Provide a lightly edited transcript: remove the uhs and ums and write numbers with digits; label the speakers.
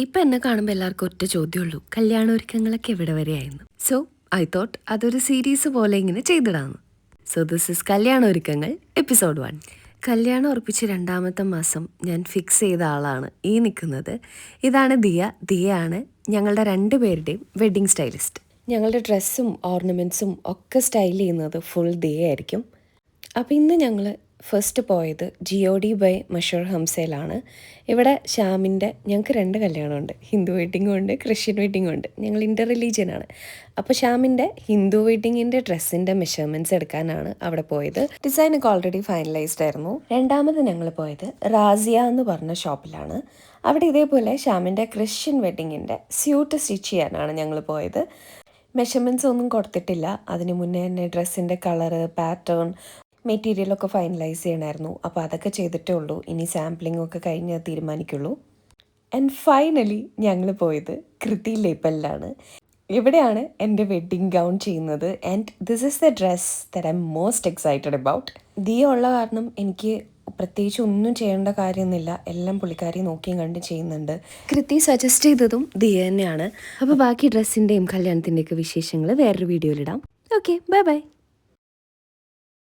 Speaker 1: ഇപ്പം എന്നെ കാണുമ്പോൾ എല്ലാവർക്കും ഒറ്റ ചോദ്യമുള്ളൂ, കല്യാണ ഒരുക്കങ്ങളൊക്കെ എവിടെ വരെയായിരുന്നു. സോ ഐ തോട്ട് അതൊരു സീരീസ് പോലെ ഇങ്ങനെ ചെയ്തിടാമെന്ന്. സോ ദിസ് ഇസ് കല്യാണ ഒരുക്കങ്ങൾ എപ്പിസോഡ് 1. കല്യാണം ഉറപ്പിച്ച് 2ാമത്തെ മാസം ഞാൻ ഫിക്സ് ചെയ്ത ആളാണ് ഈ നിൽക്കുന്നത്. ഇതാണ് ദിയയാണ് ഞങ്ങളുടെ 2 പേരുടെയും വെഡ്ഡിങ് സ്റ്റൈലിസ്റ്റ്. ഞങ്ങളുടെ ഡ്രസ്സും ഓർണമെൻറ്റ്സും ഒക്കെ സ്റ്റൈൽ ചെയ്യുന്നത് ഫുൾ ദിയായിരിക്കും. അപ്പോൾ ഇന്ന് ഞങ്ങൾ ഫസ്റ്റ് പോയത് GOD ബൈ മഷൂർ ഹംസയിലാണ്. ഇവിടെ ശ്യാമിൻ്റെ ഞങ്ങൾക്ക് 2 കല്യാണമുണ്ട്, ഹിന്ദു വെഡ്ഡിങ്ങും ഉണ്ട് ക്രിസ്ത്യൻ വെഡ്ഡിങ്ങും ഉണ്ട്. ഞങ്ങൾ ഇൻ്റർ റിലീജിയനാണ്. അപ്പോൾ ശ്യാമിൻ്റെ ഹിന്ദു വെഡ്ഡിങ്ങിൻ്റെ ഡ്രസ്സിൻ്റെ മെഷർമെൻറ്റ്സ് എടുക്കാനാണ് അവിടെ പോയത്. ഡിസൈനൊക്കെ ഓൾറെഡി ഫൈനലൈസ്ഡ് ആയിരുന്നു. 2ാമത് ഞങ്ങൾ പോയത് റാസിയ എന്ന് പറഞ്ഞ ഷോപ്പിലാണ്. അവിടെ ഇതേപോലെ ശ്യാമിൻ്റെ ക്രിസ്ത്യൻ വെഡ്ഡിങ്ങിൻ്റെ സ്യൂട്ട് സ്റ്റിച്ച് ചെയ്യാനാണ് ഞങ്ങൾ പോയത്. മെഷർമെൻറ്റ്സ് ഒന്നും കൊടുത്തിട്ടില്ല. അതിന് മുന്നേ തന്നെ ഡ്രസ്സിൻ്റെ കളറ്, പാറ്റേൺ, മെറ്റീരിയലൊക്കെ ഫൈനലൈസ് ചെയ്യണമായിരുന്നു. അപ്പോൾ അതൊക്കെ ചെയ്തിട്ടേ ഉള്ളൂ. ഇനി സാമ്പിളിംഗ് ഒക്കെ കഴിഞ്ഞ് തീരുമാനിക്കുള്ളൂ. ആൻഡ് ഫൈനലി ഞങ്ങൾ പോയത് കൃതി ലേപ്പലിലാണ്. ഇവിടെയാണ് എൻ്റെ വെഡ്ഡിങ് ഗൗൺ ചെയ്യുന്നത്. And this is the dress that I M most excited about. Diya ഉള്ള കാരണം എനിക്ക് പ്രത്യേകിച്ച് ഒന്നും ചെയ്യേണ്ട കാര്യമൊന്നുമില്ല. എല്ലാം പുള്ളിക്കാരി നോക്കിയും കണ്ടും ചെയ്യുന്നുണ്ട്. കൃതി സജസ്റ്റ് ചെയ്തതും ദിയ തന്നെയാണ്. അപ്പോൾ ബാക്കി ഡ്രസ്സിൻ്റെയും കല്യാണത്തിൻ്റെയൊക്കെ വിശേഷങ്ങൾ വേറൊരു വീഡിയോയിലിടാം. Okay, bye bye.